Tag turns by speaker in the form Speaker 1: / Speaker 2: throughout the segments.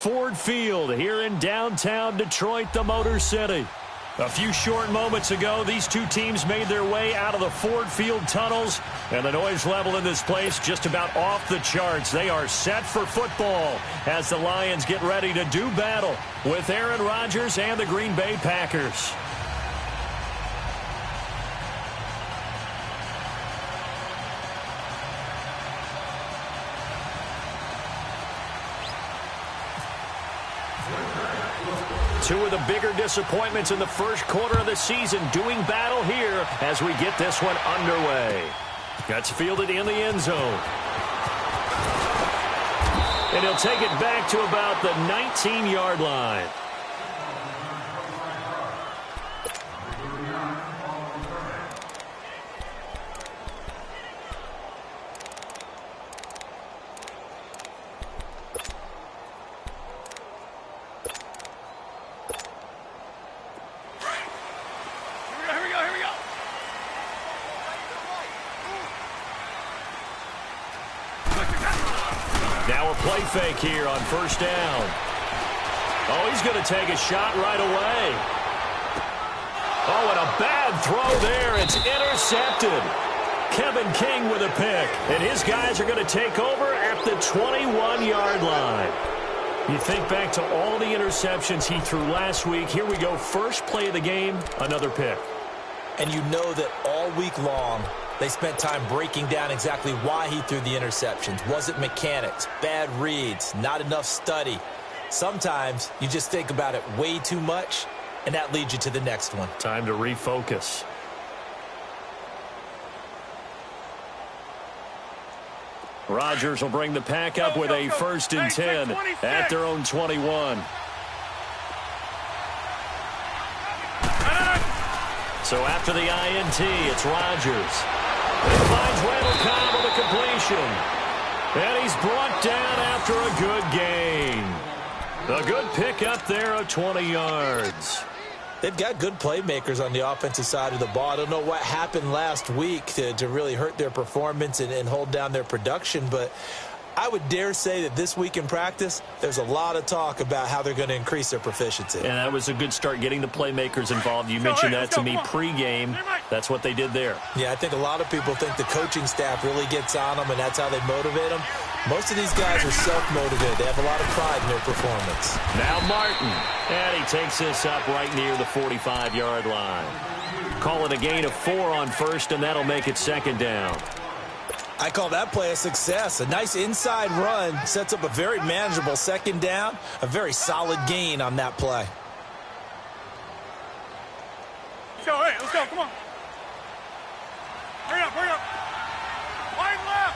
Speaker 1: Ford Field here in downtown Detroit, the Motor City. A few short moments ago, these two teams made their way out of the Ford Field tunnels, and the noise level in this place just about off the charts. They are set for football as the Lions get ready to do battle with Aaron Rodgers and the Green Bay Packers. Two of the bigger disappointments in the first quarter of the season doing battle here as we get this one underway. That's fielded in the end zone. And he'll take it back to about the 19-yard line. Now a play fake here on first down. Oh, he's going to take a shot right away. Oh, and a bad throw there. It's intercepted. Kevin King with a pick. And his guys are going to take over at the 21-yard line. You think back to all the interceptions he threw last week. Here we go. First play of the game, another pick.
Speaker 2: And you know that all week long, they spent time breaking down exactly why he threw the interceptions. Was it mechanics, bad reads, not enough study? Sometimes you just think about it way too much, and that leads you to the next one.
Speaker 1: Time to refocus. Rodgers will bring the pack up with a 1st and 10 at their own 21. So after the INT, it's Rodgers. He finds Randall Cobb with a completion. And he's brought down after a good gain. A good pick up there of 20 yards.
Speaker 2: They've got good playmakers on the offensive side of the ball. I don't know what happened last week to really hurt their performance and hold down their production, but I would dare say that this week in practice, there's a lot of talk about how they're going to increase their proficiency.
Speaker 1: And that was a good start, getting the playmakers involved. You mentioned that to me pregame. That's what they did there.
Speaker 2: Yeah, I think a lot of people think the coaching staff really gets on them, and that's how they motivate them. Most of these guys are self-motivated. They have a lot of pride in their performance.
Speaker 1: Now Martin. And he takes this up right near the 45-yard line. Call it a gain of 4 on first, and that'll make it 2nd down.
Speaker 2: I call that play a success. A nice inside run sets up a very manageable 2nd down. A very solid gain on that play.
Speaker 3: Let's go, hey, let's go, come on. Hurry up, hurry up. Wide left.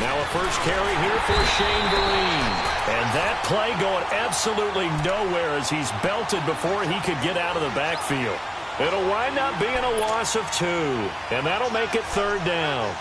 Speaker 1: Now a first carry here for Shane Vereen. And that play going absolutely nowhere as he's belted before he could get out of the backfield. It'll wind up being a loss of 2. And that'll make it 3rd down.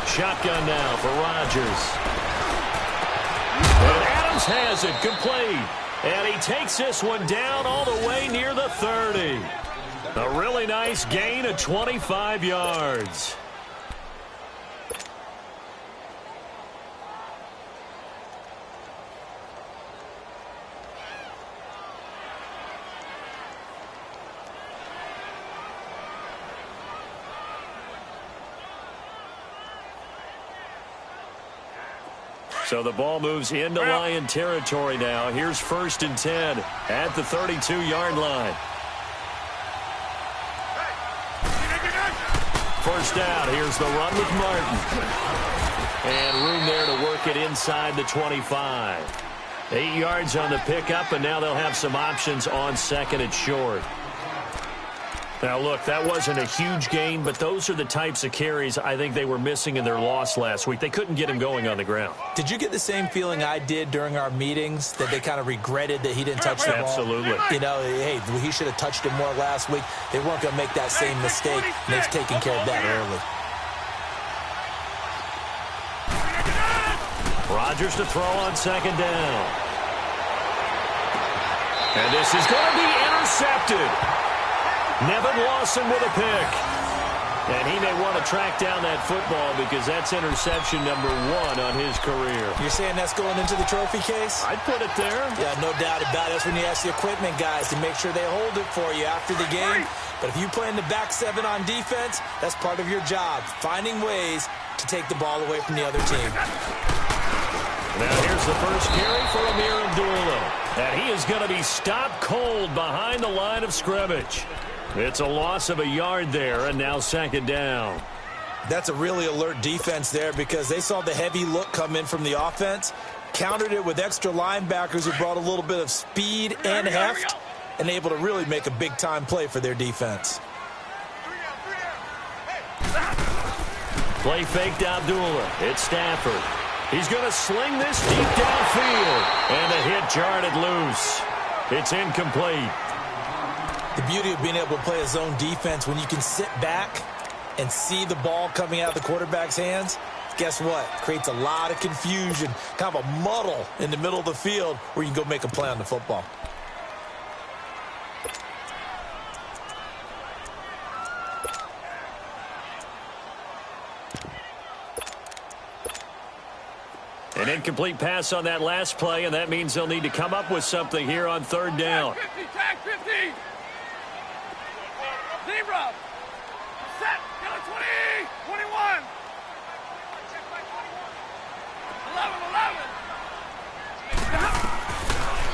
Speaker 1: Shotgun now for Rodgers. And Adams has it complete. And he takes this one down all the way near the 30. A really nice gain of 25 yards. So the ball moves into Lion territory now. Here's 1st and 10 at the 32-yard line. First down. Here's the run with Martin. And room there to work it inside the 25. 8 yards on the pickup, and now they'll have some options on 2nd and short. Now, look, that wasn't a huge gain, but those are the types of carries I think they were missing in their loss last week. They couldn't get him going on the ground.
Speaker 2: Did you get the same feeling I did during our meetings, that they kind of regretted that he didn't touch the ball?
Speaker 1: Absolutely.
Speaker 2: You know, hey, he should have touched it more last week. They weren't going to make that same mistake, and they've taken care of that early.
Speaker 1: Rodgers to throw on second down. And this is going to be intercepted. Nevin Lawson with a pick. And he may want to track down that football because that's interception number 1 on his career.
Speaker 2: You're saying that's going into the trophy case?
Speaker 1: I'd put it there.
Speaker 2: Yeah, no doubt about it. That's when you ask the equipment guys to make sure they hold it for you after the game. But if you play in the back 7 on defense, that's part of your job, finding ways to take the ball away from the other team.
Speaker 1: Now here's the first carry for Ameer Abdullah. And he is going to be stopped cold behind the line of scrimmage. It's a loss of a yard there, and now second down.
Speaker 2: That's a really alert defense there because they saw the heavy look come in from the offense, countered it with extra linebackers who brought a little bit of speed and heft, and able to really make a big-time play for their defense.
Speaker 1: Play fake to Abdullah. It's Stafford. He's going to sling this deep downfield, and the hit jarred it loose. It's incomplete.
Speaker 2: The beauty of being able to play a zone defense when you can sit back and see the ball coming out of the quarterback's hands, guess what? Creates a lot of confusion, kind of a muddle in the middle of the field where you can go make a play on the football.
Speaker 1: An incomplete pass on that last play, and that means they'll need to come up with something here on third down.
Speaker 3: Tag 50. Zebra. Set. Get a 20. 21. 11.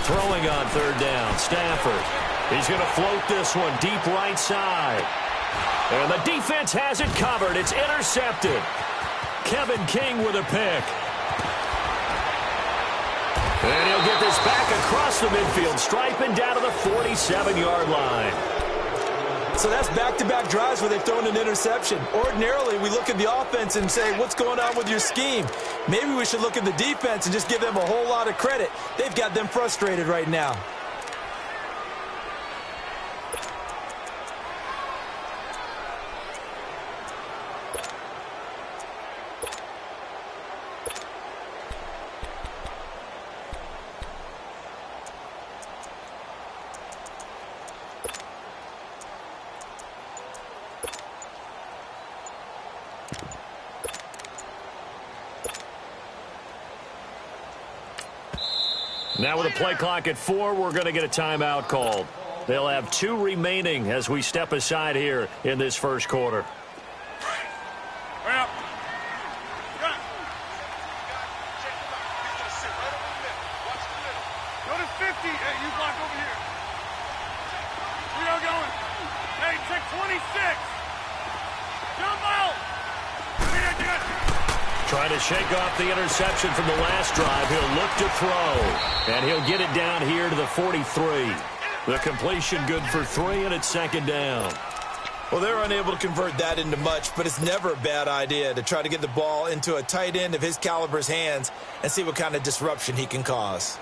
Speaker 1: Throwing on third down, Stafford. He's going to float this one deep right side. And the defense has it covered. It's intercepted. Kevin King with a pick. And he'll get this back across the midfield stripe and down to the 47-yard line.
Speaker 2: So that's back-to-back drives where they've thrown an interception. Ordinarily, we look at the offense and say, what's going on with your scheme? Maybe we should look at the defense and just give them a whole lot of credit. They've got them frustrated right now.
Speaker 1: Now with a play clock at 4, we're going to get a timeout called. They'll have 2 remaining as we step aside here in this first quarter.
Speaker 3: Hurry up. Go to 50. Hey, you block over here. We are going. Hey, check 26. Jump out.
Speaker 1: Trying to shake off the interception from the last drive. He'll look to throw. And he'll get it down here to the 43. The completion good for 3, and it's second down.
Speaker 2: Well, they're unable to convert that into much, but it's never a bad idea to try to get the ball into a tight end of his caliber's hands and see what kind of disruption he can cause.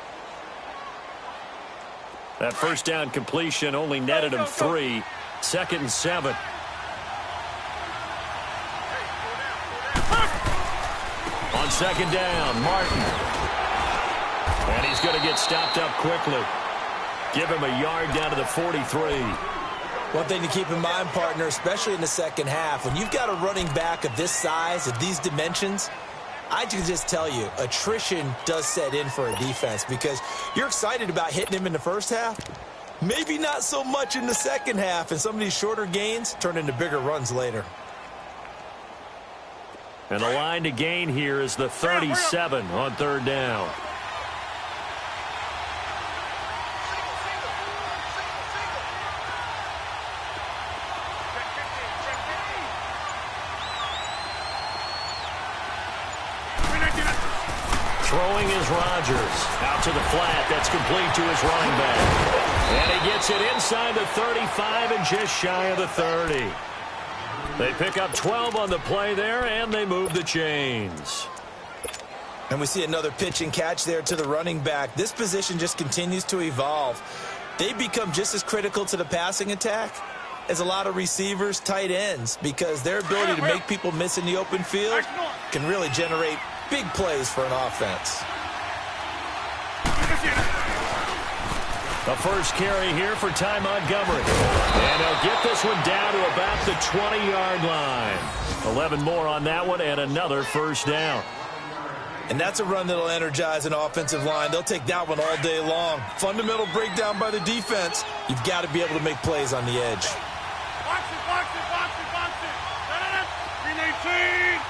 Speaker 1: That first down completion only netted him 3. Second and 7. On second down, Martin. And he's going to get stopped up quickly. Give him a yard down to the 43.
Speaker 2: One thing to keep in mind, partner, especially in the second half, when you've got a running back of this size, of these dimensions, I can just tell you, attrition does set in for a defense because you're excited about hitting him in the first half. Maybe not so much in the second half, and some of these shorter gains turn into bigger runs later.
Speaker 1: And the line to gain here is the 37 on third down. Throwing is Rodgers. Out to the flat. That's complete to his running back. And he gets it inside the 35 and just shy of the 30. They pick up 12 on the play there, and they move the chains.
Speaker 2: And we see another pitch and catch there to the running back. This position just continues to evolve. They become just as critical to the passing attack as a lot of receivers, tight ends, because their ability to make people miss in the open field can really generate big plays for an offense.
Speaker 1: The first carry here for Ty Montgomery. And he'll get this one down to about the 20-yard line. 11 more on that one and another first down.
Speaker 2: And that's a run that'll energize an offensive line. They'll take that one all day long. Fundamental breakdown by the defense. You've got to be able to make plays on the edge.
Speaker 3: Box it, box it, box it, box it. Green 18.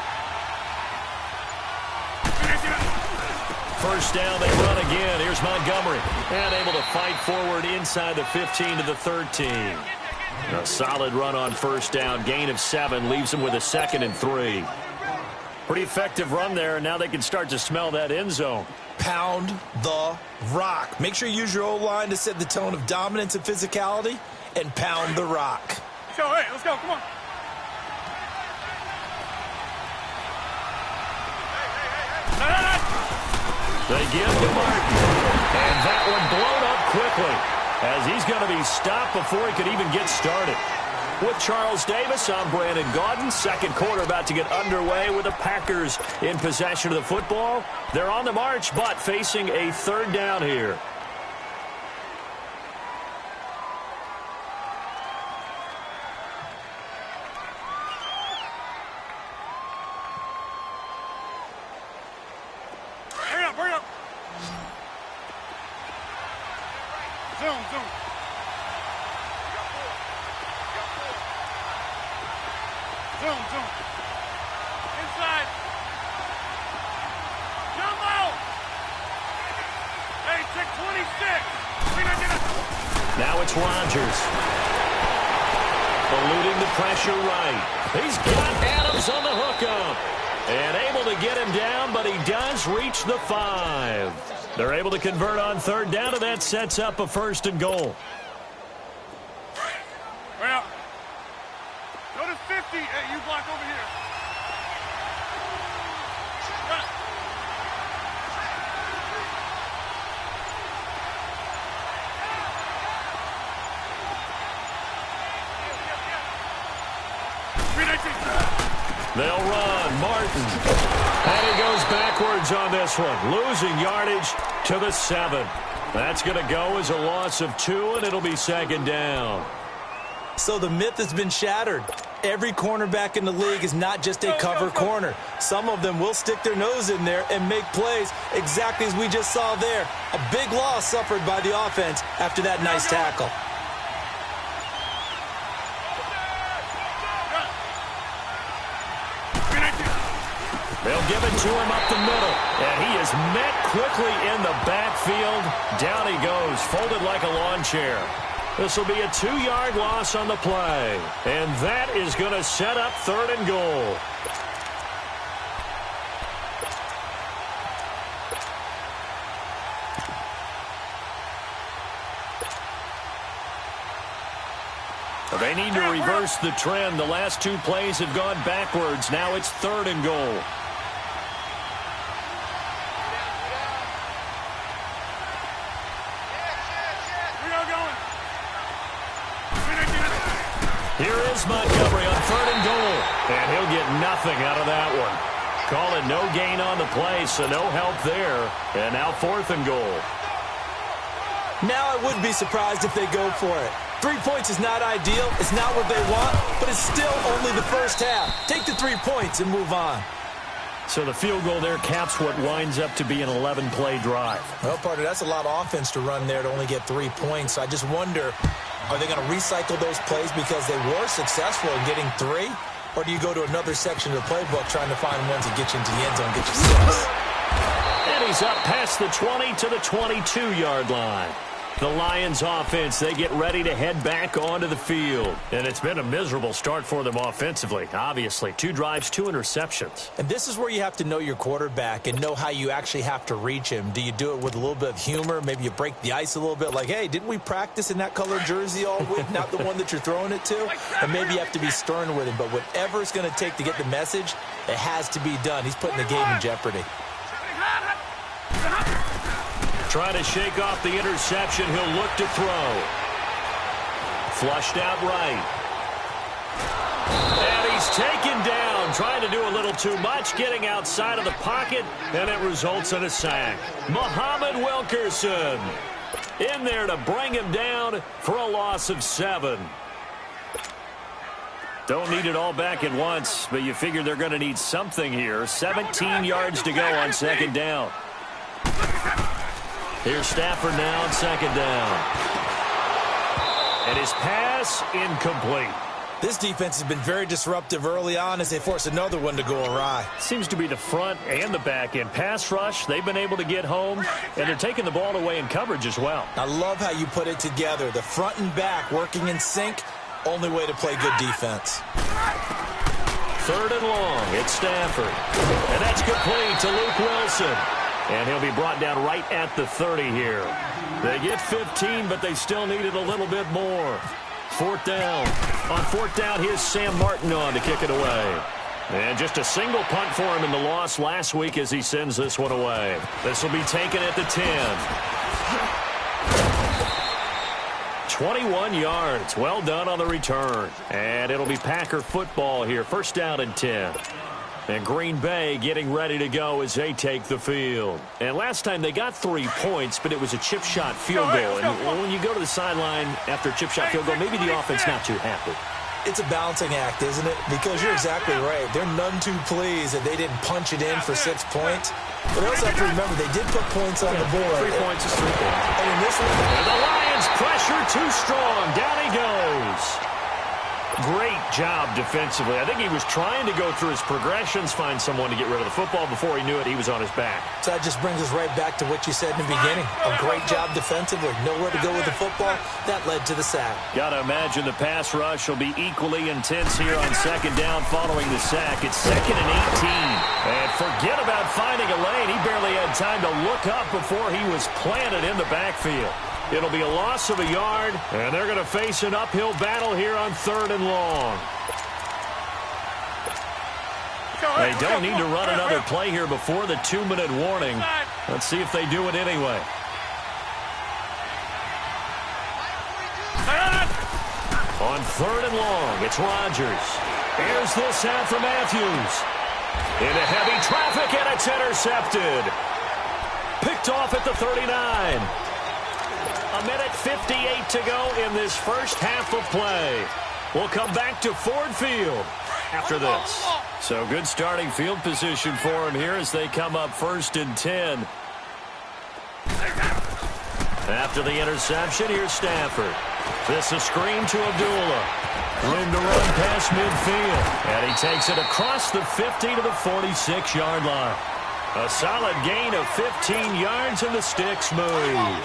Speaker 1: First down, they run again. Here's Montgomery. And able to fight forward inside the 15 to the 13. A solid run on first down. Gain of 7 leaves them with a 2nd and 3. Pretty effective run there, and now they can start to smell that end zone.
Speaker 2: Pound the rock. Make sure you use your O-line to set the tone of dominance and physicality, and pound the rock.
Speaker 3: Let's go, hey, let's go, come on.
Speaker 1: They give to Martin. And that one blown up quickly as he's going to be stopped before he could even get started. With Charles Davis, I'm Brandon Gaudin. Second quarter about to get underway with the Packers in possession of the football. They're on the march, but facing a third down here.
Speaker 3: Hurry up, hurry up. Zoom, zoom. Zoom, zoom. Inside. Jump out. Hey, check 26.
Speaker 1: Now it's Rodgers. Eluding the pressure right. He's got Adams on the hookup. And able to get him down, but he does reach the 5. They're able to convert on third down, and that sets up a 1st and goal.
Speaker 3: Well, go to 50. Hey, you block over here. Run.
Speaker 1: They'll run. Martin. And he goes backwards on this one. Losing yardage to the 7. That's going to go as a loss of 2, and it'll be 2nd down.
Speaker 2: So the myth has been shattered. Every cornerback in the league is not just a cover corner. Some of them will stick their nose in there and make plays exactly as we just saw there. A big loss suffered by the offense after that nice tackle.
Speaker 1: They'll give it to him up the middle. And he is met quickly in the backfield. Down he goes, folded like a lawn chair. This will be a 2-yard loss on the play. And that is going to set up 3rd and goal. They need to reverse the trend. The last 2 plays have gone backwards. Now it's 3rd and goal. Here is Montgomery on 3rd and goal. And he'll get nothing out of that one. Call it no gain on the play, so no help there. And now 4th and goal.
Speaker 2: Now I wouldn't be surprised if they go for it. 3 points is not ideal. It's not what they want, but it's still only the first half. Take the 3 points and move on.
Speaker 1: So the field goal there caps what winds up to be an 11-play drive.
Speaker 2: Well, partner, that's a lot of offense to run there to only get 3 points. So I just wonder, are they going to recycle those plays because they were successful in getting 3? Or do you go to another section of the playbook trying to find ones that get you into the end zone, get you 6?
Speaker 1: And he's up past the 20 to the 22-yard line. The Lions offense, they get ready to head back onto the field. And it's been a miserable start for them offensively, obviously. 2 drives, 2 interceptions.
Speaker 2: And this is where you have to know your quarterback and know how you actually have to reach him. Do you do it with a little bit of humor? Maybe you break the ice a little bit like, hey, didn't we practice in that color jersey all week, not the one that you're throwing it to? And maybe you have to be stern with him. But whatever it's going to take to get the message, it has to be done. He's putting the game in jeopardy.
Speaker 1: Trying to shake off the interception. He'll look to throw. Flushed out right. And he's taken down. Trying to do a little too much. Getting outside of the pocket. And it results in a sack. Muhammad Wilkerson in there to bring him down for a loss of 7. Don't need it all back at once, but you figure they're going to need something here. 17 yards to go on 2nd down. Here's Stafford now on 2nd down. And his pass incomplete.
Speaker 2: This defense has been very disruptive early on as they force another one to go awry.
Speaker 1: Seems to be the front and the back end. Pass rush, they've been able to get home, and they're taking the ball away in coverage as well.
Speaker 2: I love how you put it together. The front and back working in sync, only way to play good defense.
Speaker 1: 3rd and long, it's Stafford. And that's complete to Luke Wilson. And he'll be brought down right at the 30 here. They get 15, but they still needed a little bit more. 4th down. On 4th down, here's Sam Martin on to kick it away. And just a single punt for him in the loss last week as he sends this one away. This will be taken at the 10. 21 yards. Well done on the return. And it'll be Packer football here. 1st down and 10. And Green Bay getting ready to go as they take the field. And last time they got 3 points, but it was a chip shot field goal. And when you go to the sideline after a chip shot field goal, maybe the offense not too happy.
Speaker 2: It's a balancing act, isn't it? Because you're exactly right. They're none too pleased that they didn't punch it in for 6 points. But also have to remember, they did put points on the board.
Speaker 1: 3 points is 3 points.
Speaker 2: And in this one,
Speaker 1: and the Lions pressure too strong. Down he goes. Great job defensively. I think he was trying to go through his progressions, find someone to get rid of the football. Before he knew it, he was on his back.
Speaker 2: So that just brings us right back to what you said in the beginning. A great job defensively. Nowhere to go with the football. That led to the sack.
Speaker 1: Got to imagine the pass rush will be equally intense here on 2nd down following the sack. It's 2nd and 18. And forget about finding a lane. He barely had time to look up before he was planted in the backfield. It'll be a loss of a yard, and they're going to face an uphill battle here on 3rd and long. They don't need to run another play here before the 2-minute warning. Let's see if they do it anyway. On 3rd and long, it's Rodgers. Here's this out for Matthews. Into heavy traffic, and it's intercepted. Picked off at the 39. A minute 58 to go in this first half of play. We'll come back to Ford Field after this. So good starting field position for him here as they come up 1st and 10. After the interception, here's Stafford. This a screen to Abdullah. Room to run past midfield. And he takes it across the 50 to the 46-yard line. A solid gain of 15 yards and the sticks move.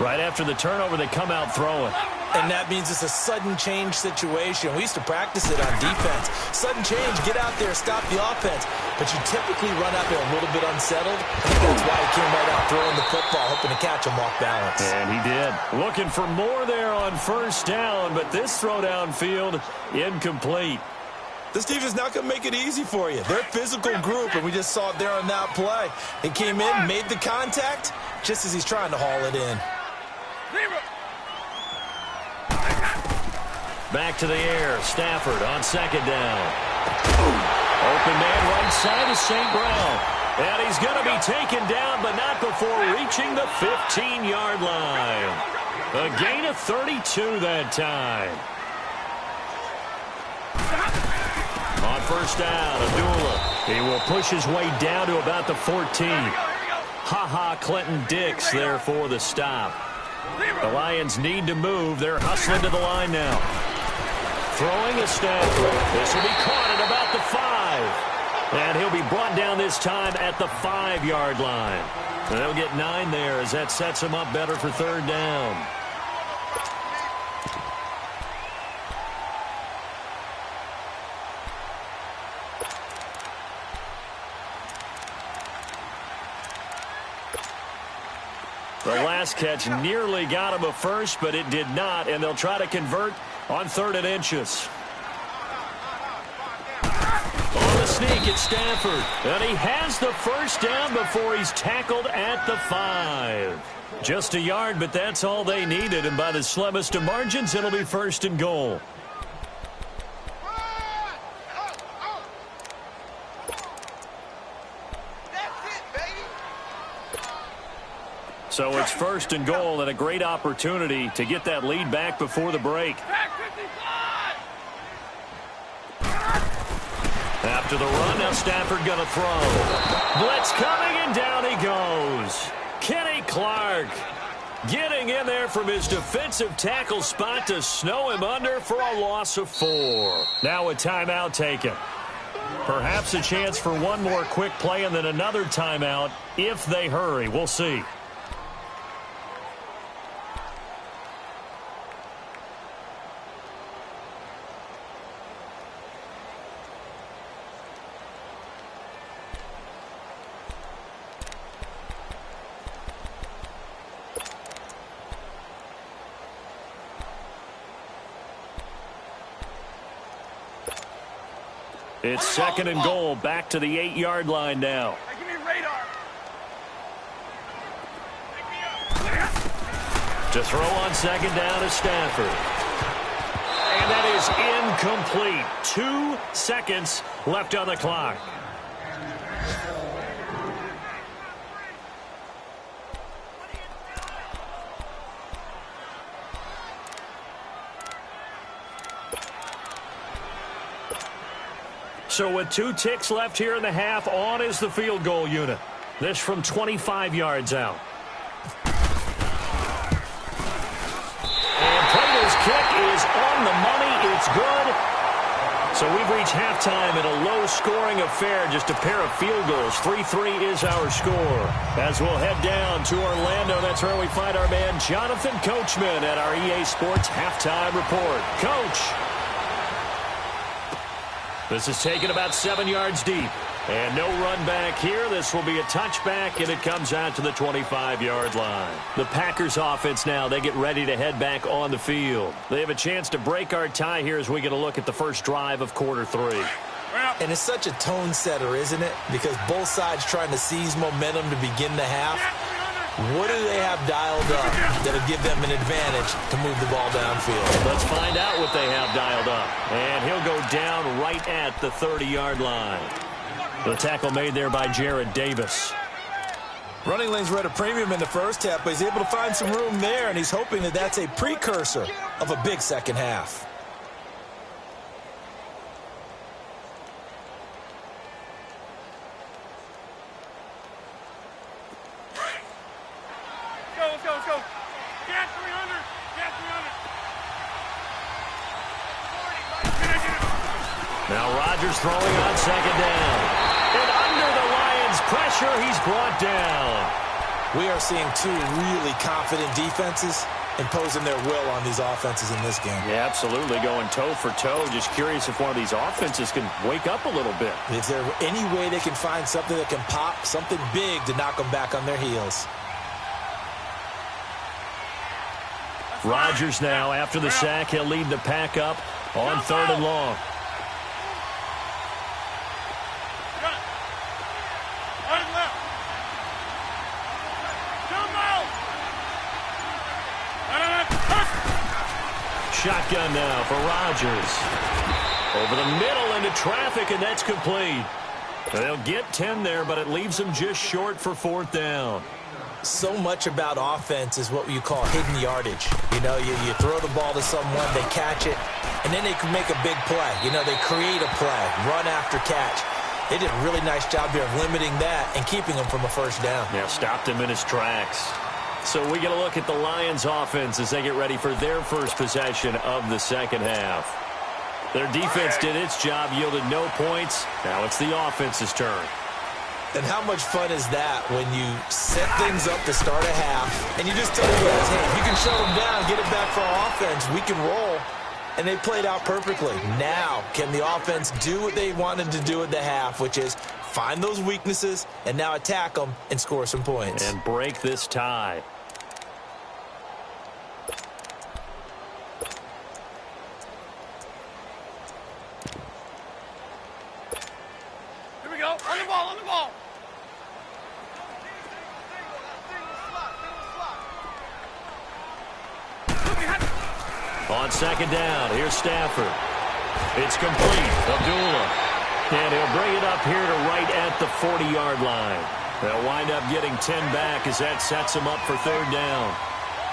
Speaker 1: Right after the turnover, they come out throwing.
Speaker 2: And that means it's a sudden change situation. We used to practice it on defense. Sudden change, get out there, stop the offense. But you typically run out there a little bit unsettled. I think that's why he came right out throwing the football, hoping to catch him off balance.
Speaker 1: And he did. Looking for more there on 1st down, but this throw downfield, incomplete.
Speaker 2: This defense is not going to make it easy for you. They're a physical group, and we just saw it there on that play. He came in, made the contact, just as he's trying to haul it in.
Speaker 1: Back to the air. Stafford on 2nd down. Open man right side is St. Brown. And he's going to be taken down, but not before reaching the 15-yard line. A gain of 32 that time. On 1st down, Abdullah. He will push his way down to about the 14. Clinton Dix there for the stop. The Lions need to move. They're hustling to the line now. Throwing a Stafford. This will be caught at about the 5. And he'll be brought down this time at the 5-yard line. They'll get 9 there as that sets them up better for third down. The last catch nearly got him a first, but it did not, and they'll try to convert on 3rd and inches. On the sneak, it's Stafford, and he has the first down before he's tackled at the 5. Just a yard, but that's all they needed, and by the slimmest of margins, it'll be 1st and goal. So it's 1st and goal and a great opportunity to get that lead back before the break. After the run, now Stafford going to throw. Blitz coming, and down he goes. Kenny Clark getting in there from his defensive tackle spot to snow him under for a loss of 4. Now a timeout taken. Perhaps a chance for one more quick play and then another timeout if they hurry. We'll see. It's 2nd and goal, back to the 8-yard line now.
Speaker 3: Hey, give me radar.
Speaker 1: To throw on 2nd down is Stafford. And that is incomplete. 2 seconds left on the clock. So with 2 ticks left here in the half, on is the field goal unit. This from 25 yards out. And Plato's kick is on the money. It's good. So we've reached halftime in a low-scoring affair, just a pair of field goals. 3-3 is our score. As we'll head down to Orlando, that's where we find our man Jonathan Coachman at our EA Sports Halftime Report. Coach. This is taken about 7 yards deep. And no run back here. This will be a touchback, and it comes out to the 25-yard line. The Packers offense now, they get ready to head back on the field. They have a chance to break our tie here as we get a look at the first drive of quarter 3.
Speaker 2: And it's such a tone setter, isn't it? Because both sides trying to seize momentum to begin the half. What do they have dialed up that'll give them an advantage to move the ball downfield?
Speaker 1: Let's find out what they have dialed up. And he'll go down right at the 30-yard line. The tackle made there by Jared Davis.
Speaker 2: Running lanes were at a premium in the first half, but he's able to find some room there, and he's hoping that that's a precursor of a big second half.
Speaker 3: Let's go. Get 300.
Speaker 1: Now Rodgers throwing on 2nd down. And under the Lions' pressure, he's brought down.
Speaker 2: We are seeing 2 really confident defenses imposing their will on these offenses in this game.
Speaker 1: Yeah, absolutely, going toe for toe. Just curious if one of these offenses can wake up a little bit.
Speaker 2: Is there any way they can find something that can pop, something big to knock them back on their heels?
Speaker 1: Rodgers now, after the sack, he'll lead the pack up on 3rd and long. Shotgun now for Rodgers. Over the middle into traffic, and that's complete. They'll get 10 there, but it leaves them just short for 4th down.
Speaker 2: So much about offense is what you call hidden yardage. You know, you throw the ball to someone, they catch it, and then they can make a big play. You know, they create a play, run after catch. They did a really nice job here of limiting that and keeping them from a first down.
Speaker 1: Yeah, stopped him in his tracks. So we get a look at the Lions offense as they get ready for their first possession of the second half. Their defense did its job, yielded no points. Now it's the offense's turn.
Speaker 2: And how much fun is that when you set things up to start a half and you just tell your guys, hey, if you can shut them down, get it back for our offense, we can roll. And they played out perfectly. Now, can the offense do what they wanted to do at the half, which is find those weaknesses and now attack them and score some points.
Speaker 1: And break this tie.
Speaker 3: Here we go. On the ball, on the ball.
Speaker 1: On second down, here's Stafford. It's complete. Abdullah. And he'll bring it up here to right at the 40-yard line. They'll wind up getting 10 back as that sets them up for third down.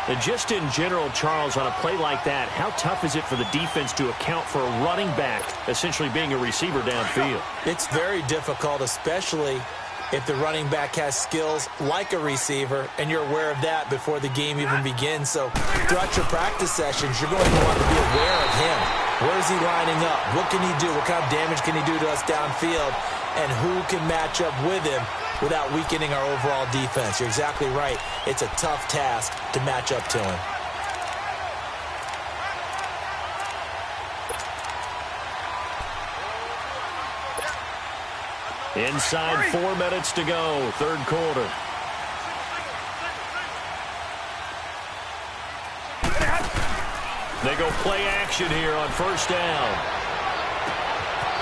Speaker 1: And just in general, Charles, on a play like that, how tough is it for the defense to account for a running back essentially being a receiver downfield?
Speaker 2: It's very difficult, especially if the running back has skills like a receiver, and you're aware of that before the game even begins. So throughout your practice sessions, you're going to want to be aware of him. Where is he lining up? What can he do? What kind of damage can he do to us downfield? And who can match up with him without weakening our overall defense? You're exactly right. It's a tough task to match up to him.
Speaker 1: Inside 4 minutes to go, third quarter. They go play action here on first down.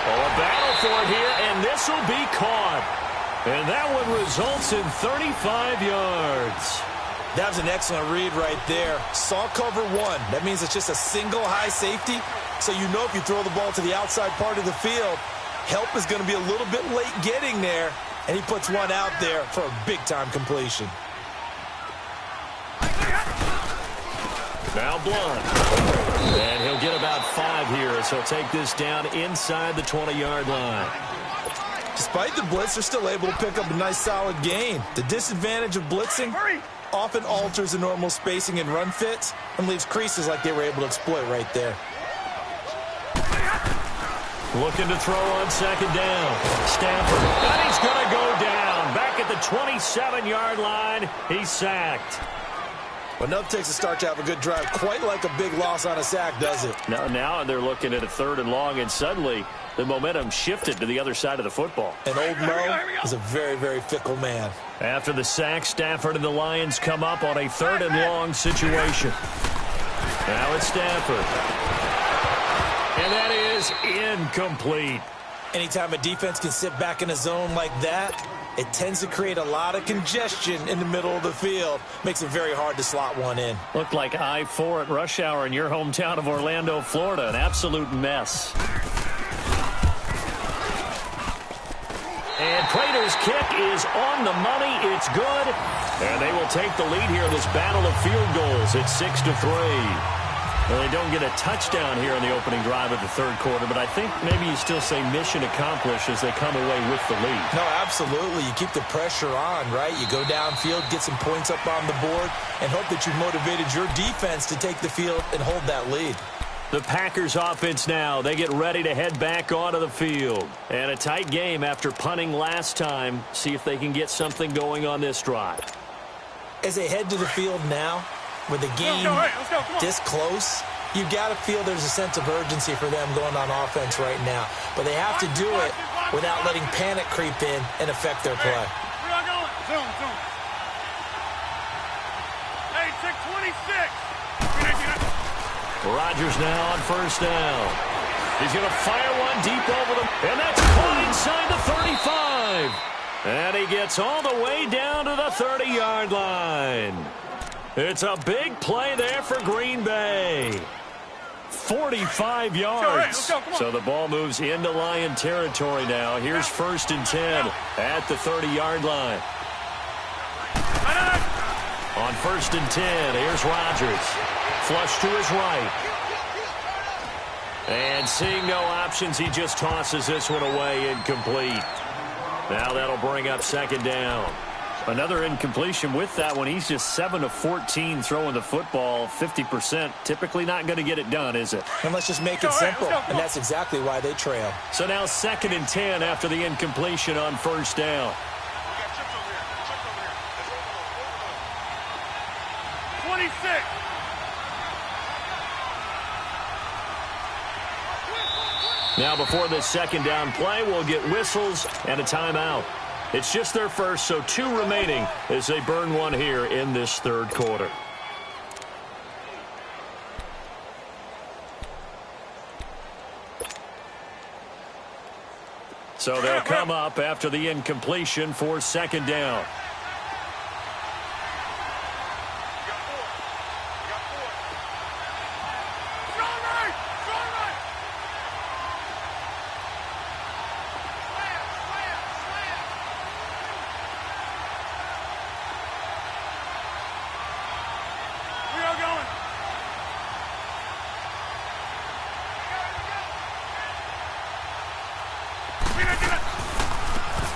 Speaker 1: Oh, a battle for it here, and this will be caught. And that one results in 35 yards.
Speaker 2: That was an excellent read right there. Saw cover one. That means it's just a single high safety. So you know if you throw the ball to the outside part of the field, help is going to be a little bit late getting there, and he puts one out there for a big-time completion.
Speaker 1: Now Blunt. And he'll get about 5 here as he'll take this down inside the 20-yard line.
Speaker 2: Despite the blitz, they're still able to pick up a nice, solid gain. The disadvantage of blitzing often alters the normal spacing and run fits and leaves creases like they were able to exploit right there.
Speaker 1: Looking to throw on second down. Stafford. And he's going to go down. Back at the 27-yard line. He's sacked.
Speaker 2: But enough takes a start to have a good drive. Quite like a big loss on a sack, does it?
Speaker 1: Now they're looking at a third and long, and suddenly the momentum shifted to the other side of the football.
Speaker 2: And old Mo is a very, very fickle man.
Speaker 1: After the sack, Stafford and the Lions come up on a third and long situation. Now it's Stafford. And that is incomplete.
Speaker 2: Anytime a defense can sit back in a zone like that, it tends to create a lot of congestion in the middle of the field. Makes it very hard to slot one in.
Speaker 1: Looked like I-4 at rush hour in your hometown of Orlando, Florida. An absolute mess. And Prater's kick is on the money. It's good. And they will take the lead here in this battle of field goals. It's 6-3. Well, they don't get a touchdown here in the opening drive of the third quarter, but I think maybe you still say mission accomplished as they come away with the lead.
Speaker 2: No, absolutely. You keep the pressure on, right? You go downfield, get some points up on the board, and hope that you've motivated your defense to take the field and hold that lead.
Speaker 1: The Packers offense now, they get ready to head back onto the field. And a tight game after punting last time. See if they can get something going on this drive.
Speaker 2: As they head to the field now, with the game this close, you got to feel there's a sense of urgency for them going on offense right now. But they have to do it without letting panic creep in and affect their play.
Speaker 3: We are going. Zoom. Hey, check 26.
Speaker 1: Rodgers now on first down. He's going to fire one deep over them. And that's caught inside the 35. And he gets all the way down to the 30-yard line. It's a big play there for Green Bay. 45 yards. So the ball moves into Lion territory now. Here's first and 10 at the 30-yard line. On first and 10, here's Rodgers. Flush to his right. And seeing no options, he just tosses this one away, incomplete. Now that'll bring up second down. Another incompletion with that one. He's just 7 of 14 throwing the football, 50%. Typically not going to get it done, is it?
Speaker 2: And let's just make it simple. And that's exactly why they trail.
Speaker 1: So now second and 10 after the incompletion on first down.
Speaker 3: 26.
Speaker 1: Now before this second down play, we'll get whistles and a timeout. It's just their first, so 2 remaining as they burn one here in this third quarter. So they'll come up after the incompletion for second down.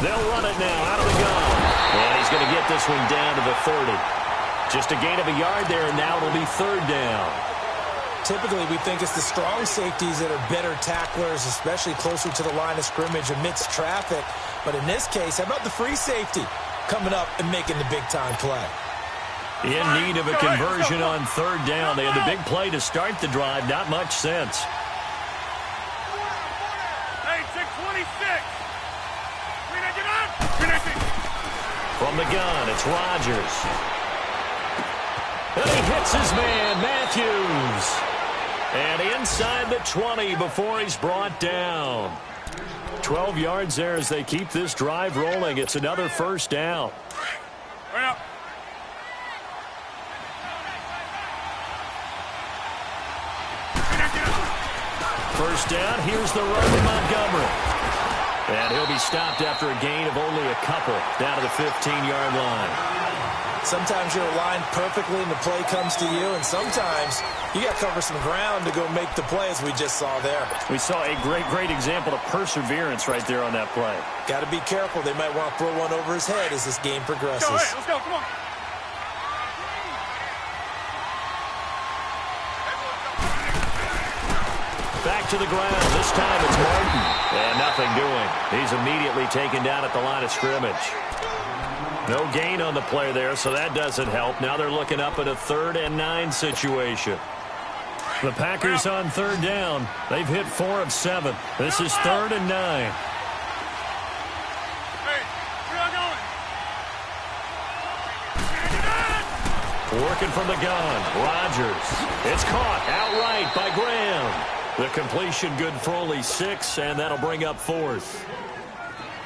Speaker 1: They'll run it now out of the gun. And he's going to get this one down to the 30. Just a gain of a yard there, and now it'll be third down.
Speaker 2: Typically, we think it's the strong safeties that are better tacklers, especially closer to the line of scrimmage amidst traffic. But in this case, how about the free safety coming up and making the big-time play?
Speaker 1: In need of a conversion on third down. They had the big play to start the drive. Not much sense.
Speaker 3: Hey, check 26.
Speaker 1: From the gun, it's Rodgers. And he hits his man, Matthews. And inside the 20 before he's brought down. 12 yards there as they keep this drive rolling. It's another first down.
Speaker 3: Right up.
Speaker 1: First down, here's the run to Montgomery. And he'll be stopped after a gain of only a couple down to the 15-yard line.
Speaker 2: Sometimes you're aligned perfectly and the play comes to you, and sometimes you got to cover some ground to go make the play, as we just saw there.
Speaker 1: We saw a great example of perseverance right there on that play.
Speaker 2: Got to be careful. They might want to throw one over his head as this game progresses.
Speaker 3: Let's go, come on.
Speaker 1: Back to the ground. This time it's Martin. And nothing doing. He's immediately taken down at the line of scrimmage. No gain on the play there, so that doesn't help. Now they're looking up at a 3rd and 9 situation. The Packers on third down. They've hit 4 of 7. This is 3rd and 9.
Speaker 3: Hey, where y'all going?
Speaker 1: Working from the gun. Rodgers. It's caught outright by Graham. The completion good for only 6, and that'll bring up 4th.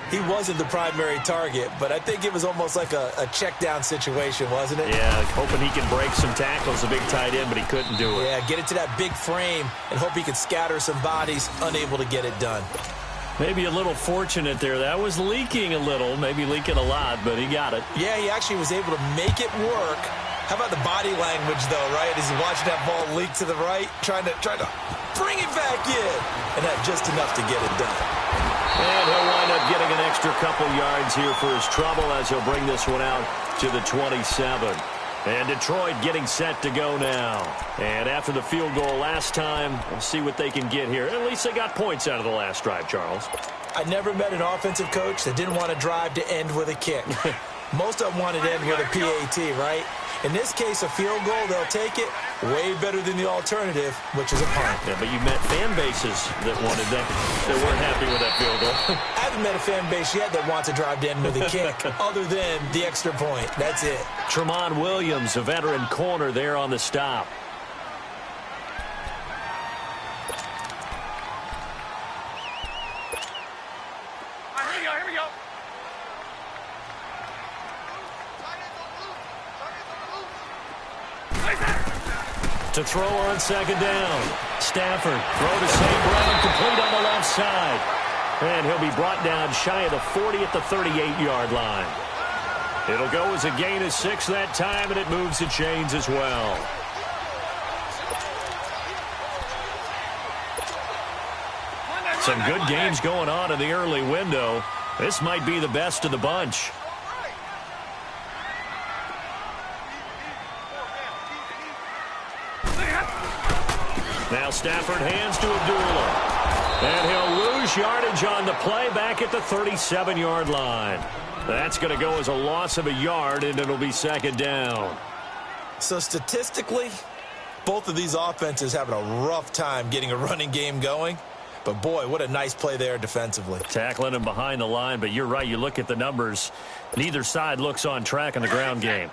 Speaker 2: He wasn't the primary target, but I think it was almost like a check down situation, wasn't it?
Speaker 1: Yeah, hoping he can break some tackles, a big tight end, but he couldn't do it.
Speaker 2: Yeah, get it to that big frame and hope he could scatter some bodies, unable to get it done.
Speaker 1: Maybe a little fortunate there. That was leaking a little, maybe leaking a lot, but he got it.
Speaker 2: Yeah, he actually was able to make it work. How about the body language, though, right? As he watched that ball leak to the right, trying to bring it back in, and had just enough to get it done.
Speaker 1: And he'll wind up getting an extra couple yards here for his trouble as he'll bring this one out to the 27. And Detroit getting set to go now. And after the field goal last time, we'll see what they can get here. At least they got points out of the last drive, Charles.
Speaker 2: I never met an offensive coach that didn't want to drive to end with a kick. Most of them wanted to end with a PAT, right? In this case, a field goal, they'll take it. Way better than the alternative, which is a punt.
Speaker 1: Yeah, but you met fan bases that wanted that weren't happy with that field goal.
Speaker 2: I haven't met a fan base yet that wants to drive to end with a kick, other than the extra point. That's it.
Speaker 1: Tramon Williams, a veteran corner there on the stop.
Speaker 3: Here we go.
Speaker 1: To throw on second down. Stafford, throw to St. Brown, complete on the left side. And he'll be brought down shy of the 40 at the 38-yard line. It'll go as a gain of 6 that time, and it moves the chains as well. Some good games going on in the early window. This might be the best of the bunch. Now Stafford hands to Abdullah. And he'll lose yardage on the play back at the 37-yard line. That's going to go as a loss of a yard, and it'll be second down.
Speaker 2: So statistically, both of these offenses having a rough time getting a running game going. But, boy, what a nice play there defensively.
Speaker 1: Tackling him behind the line, but you're right. You look at the numbers. Neither side looks on track in the ground game.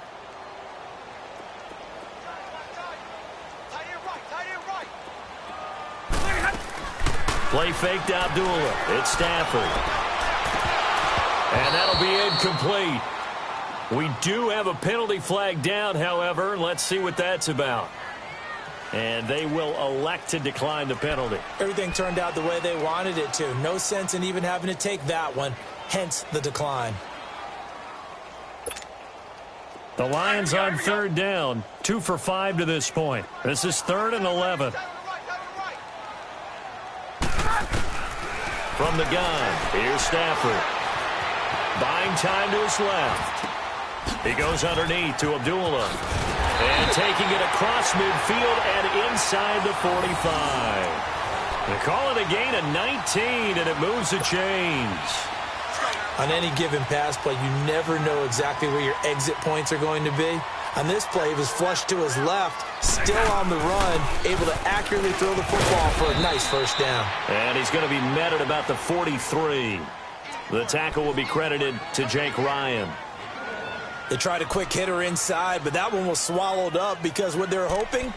Speaker 1: Play faked Abdullah. It's Stafford. And that'll be incomplete. We do have a penalty flag down, however. Let's see what that's about. And they will elect to decline the penalty.
Speaker 2: Everything turned out the way they wanted it to. No sense in even having to take that one, hence the decline.
Speaker 1: The Lions on third down, 2 for 5 to this point. This is 3rd and 11. From the gun, here's Stafford. Buying time to his left. He goes underneath to Abdullah. And taking it across midfield and inside the 45. They call it a gain of 19, and it moves the chains.
Speaker 2: On any given pass play, you never know exactly where your exit points are going to be. On this play, he was flushed to his left, still on the run, able to accurately throw the football for a nice first down.
Speaker 1: And he's going to be met at about the 43. The tackle will be credited to Jake Ryan.
Speaker 2: They tried a quick hitter inside, but that one was swallowed up because what they're hoping,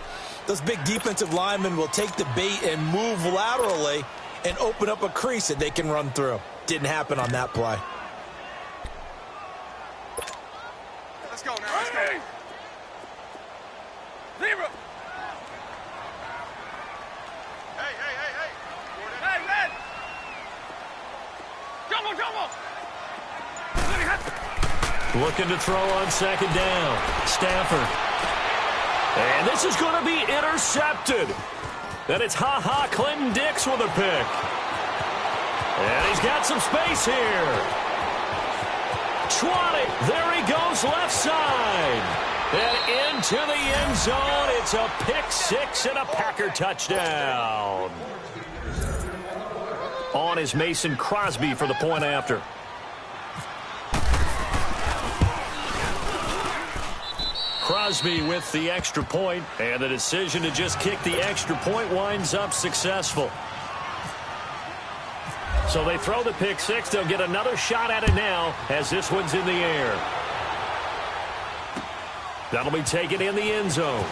Speaker 2: those big defensive linemen will take the bait and move laterally and open up a crease that they can run through. Didn't happen on that play.
Speaker 3: Let's go now. Let's go. Zero. Hey. Hey, Red. Jumbo.
Speaker 1: Looking to throw on second down. Stafford. And this is going to be intercepted. And it's Clinton Dix with a pick. And he's got some space here. 20. There he goes left side. And into the end zone. It's a pick six and a Packer touchdown. On is Mason Crosby for the point after. Crosby with the extra point, and the decision to just kick the extra point winds up successful. So they throw the pick six. They'll get another shot at it now as this one's in the air. That'll be taken in the end zone.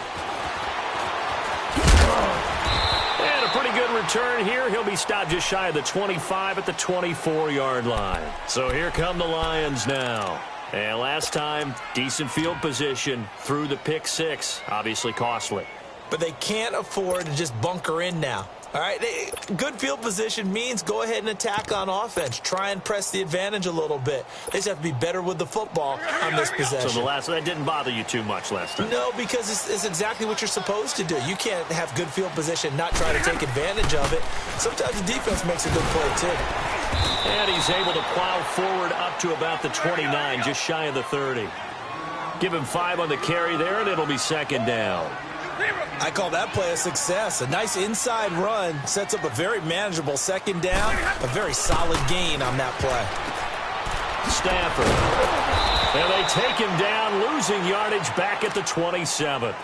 Speaker 1: And a pretty good return here. He'll be stopped just shy of the 25 at the 24-yard line. So here come the Lions now. And last time, decent field position through the pick six. Obviously costly.
Speaker 2: But they can't afford to just bunker in now. All right, good field position means go ahead and attack on offense. Try and press the advantage a little bit. They just have to be better with the football on this possession.
Speaker 1: So that didn't bother you too much last time?
Speaker 2: No, because it's exactly what you're supposed to do. You can't have good field position, not try to take advantage of it. Sometimes the defense makes a good play, too.
Speaker 1: And he's able to plow forward up to about the 29, just shy of the 30. Give him 5 on the carry there, and it'll be second down.
Speaker 2: I call that play a success. A nice inside run sets up a very manageable second down. A very solid gain on that play.
Speaker 1: Stafford. And they take him down, losing yardage back at the 27.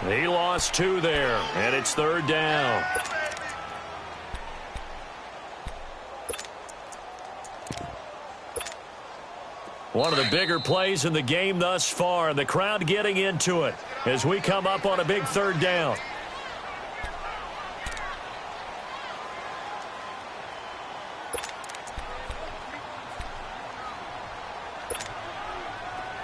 Speaker 1: He lost 2 there, and it's third down. One of the bigger plays in the game thus far, and the crowd getting into it as we come up on a big third down.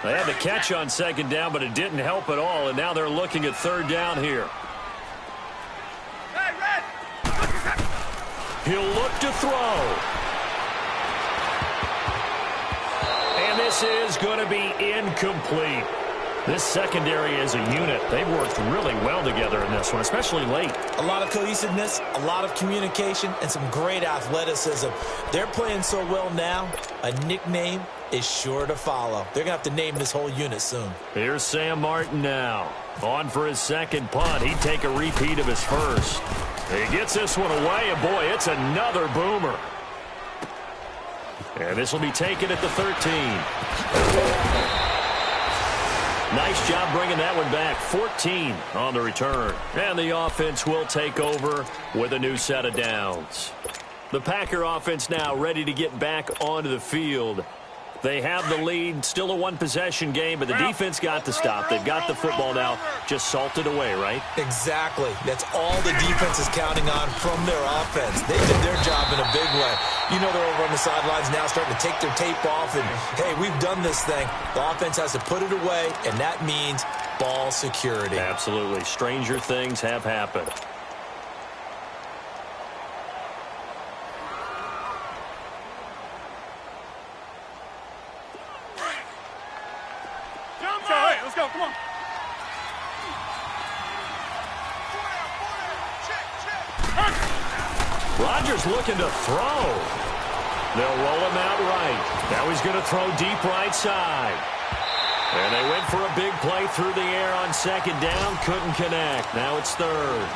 Speaker 1: They had the catch on second down, but it didn't help at all, and now they're looking at third down here. He'll look to throw. And this is going to be incomplete. This secondary as a unit, they've worked really well together in this one, especially late.
Speaker 2: A lot of cohesiveness, a lot of communication, and some great athleticism. They're playing so well now, a nickname is sure to follow. They're going to have to name this whole unit soon.
Speaker 1: Here's Sam Martin now. On for his second punt. He'd take a repeat of his first. He gets this one away, and boy, it's another boomer. And this will be taken at the 13. Nice job bringing that one back. 14 on the return. And the offense will take over with a new set of downs. The Packer offense now ready to get back onto the field. They have the lead, still a one-possession game, but the defense got the stop. They've got the football now, just salted away, right?
Speaker 2: Exactly. That's all the defense is counting on from their offense. They did their job in a big way. You know they're over on the sidelines now starting to take their tape off, and, hey, we've done this thing. The offense has to put it away, and that means ball security.
Speaker 1: Absolutely. Stranger things have happened.
Speaker 3: Let's go, come on.
Speaker 1: Rodgers looking to throw. They'll roll him out right. Now he's going to throw deep right side. And they went for a big play through the air on second down. Couldn't connect. Now it's third.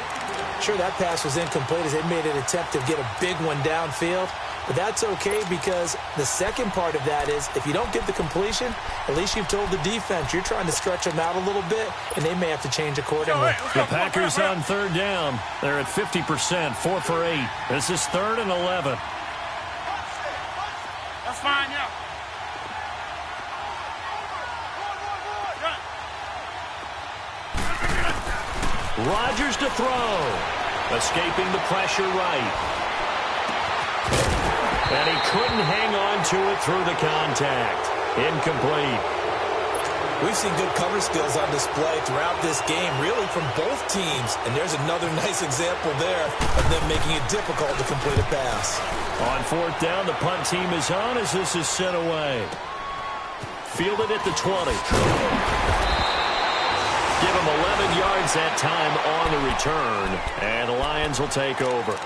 Speaker 2: Sure, that pass was incomplete as they made an attempt to get a big one downfield. But that's okay because the second part of that is if you don't get the completion, at least you've told the defense you're trying to stretch them out a little bit, and they may have to change accordingly.
Speaker 1: The Packers on third down. They're at 50%, 4 for 8. This is 3rd and 11.
Speaker 3: That's fine, yeah.
Speaker 1: Rodgers to throw. Escaping the pressure right. And he couldn't hang on to it through the contact. Incomplete.
Speaker 2: We've seen good cover skills on display throughout this game, really from both teams. And there's another nice example there of them making it difficult to complete a pass.
Speaker 1: On 4th down, the punt team is on as this is sent away. Fielded at the 20. Give him 11 yards that time on the return. And the Lions will take over.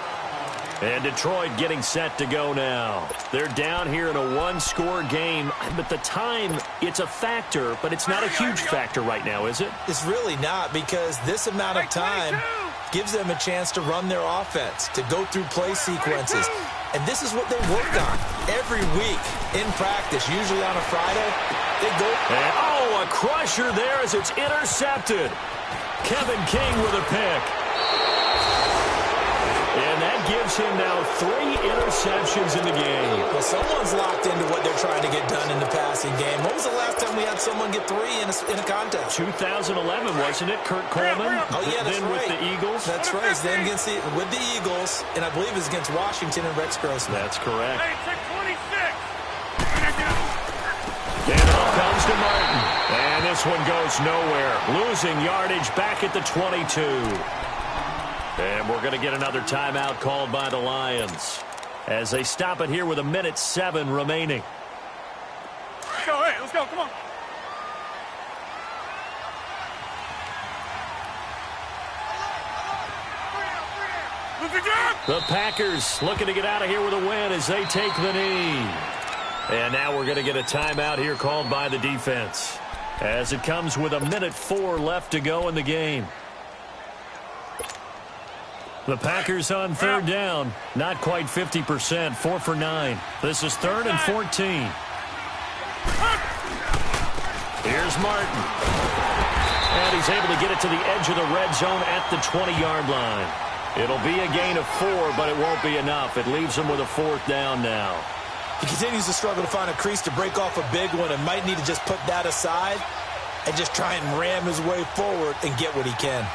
Speaker 1: And Detroit getting set to go now. They're down here in a one-score game. But the time, it's a factor, but it's not a huge factor right now, is it?
Speaker 2: It's really not because this amount of time gives them a chance to run their offense, to go through play sequences. And this is what they worked on every week in practice, usually on a Friday. They go.
Speaker 1: And, oh, a crusher there as it's intercepted. Kevin King with a pick. And that gives him now 3 interceptions in the game.
Speaker 2: Well, someone's locked into what they're trying to get done in the passing game. When was the last time we had someone get 3 in a contest?
Speaker 1: 2011, wasn't it? Kurt Coleman.
Speaker 2: Oh, yeah, that's
Speaker 1: then
Speaker 2: right.
Speaker 1: with the Eagles.
Speaker 2: That's right. Then with the Eagles, and I believe it was against Washington and Rex Grossman.
Speaker 1: That's correct.
Speaker 3: Hey, check 26.
Speaker 1: And up comes to Martin. And this one goes nowhere. Losing yardage back at the 22. And we're going to get another timeout called by the Lions as they stop it here with 1:07 remaining.
Speaker 3: Let's go, hey, let's go, come on.
Speaker 1: The Packers looking to get out of here with a win as they take the knee. And now we're going to get a timeout here called by the defense as it comes with 1:04 left to go in the game. The Packers on third down, not quite 50%, 4 for 9. This is 3rd and 14. Here's Martin. And he's able to get it to the edge of the red zone at the 20-yard line. It'll be a gain of 4, but it won't be enough. It leaves him with a 4th down now.
Speaker 2: He continues to struggle to find a crease to break off a big one and might need to just put that aside and just try and ram his way forward and get what he can.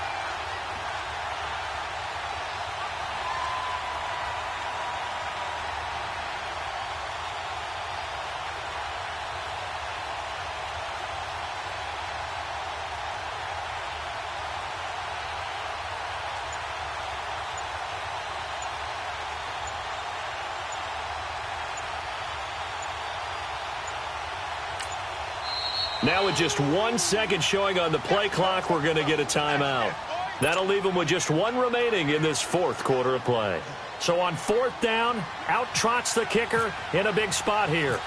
Speaker 1: Now with just 1 second showing on the play clock, we're going to get a timeout. That'll leave them with just 1 remaining in this 4th quarter of play. So on 4th down, out trots the kicker in a big spot here.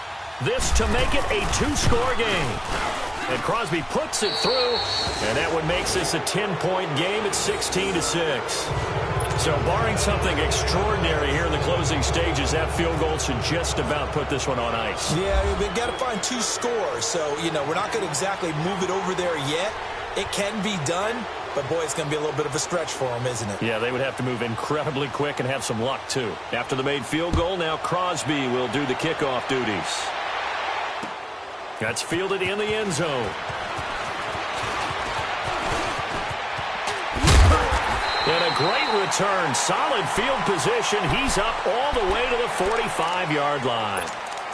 Speaker 1: This to make it a 2-score game. And Crosby puts it through, and that one makes this a 10-point game at 16-6. So barring something extraordinary here in the closing stages, that field goal should just about put this one on ice.
Speaker 2: Yeah, we've got to find 2 scores. So, you know, we're not going to exactly move it over there yet. It can be done, but, boy, it's going to be a little bit of a stretch for them, isn't it?
Speaker 1: Yeah, they would have to move incredibly quick and have some luck, too. After the made field goal, now Crosby will do the kickoff duties. That's fielded in the end zone. And a great return. Solid field position. He's up all the way to the 45-yard line.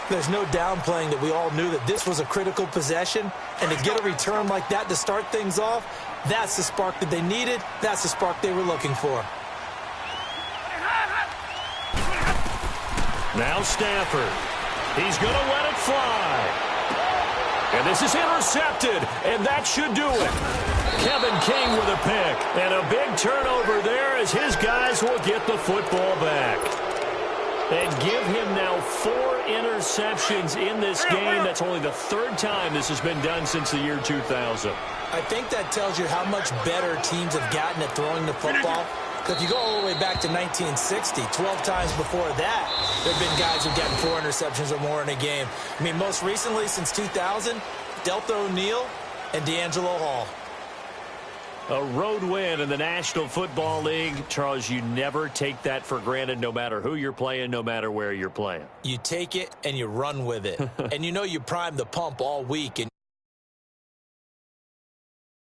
Speaker 2: There's no downplaying that we all knew that this was a critical possession. And to get a return like that to start things off, that's the spark that they needed. That's the spark they were looking for.
Speaker 1: Now Stafford. He's going to let it fly. And this is intercepted, and that should do it. Kevin King with a pick, and a big turnover there as his guys will get the football back. And give him now 4 interceptions in this game. That's only the 3rd time this has been done since the year 2000.
Speaker 2: I think that tells you how much better teams have gotten at throwing the football. Because if you go all the way back to 1960, 12 times before that, there have been guys who've gotten 4 interceptions or more in a game. I mean, most recently, since 2000, Deltha O'Neal and D'Angelo Hall.
Speaker 1: A road win in the National Football League. Charles, you never take that for granted no matter who you're playing, no matter where you're playing.
Speaker 2: You take it and you run with it. And you know you prime the pump all week. And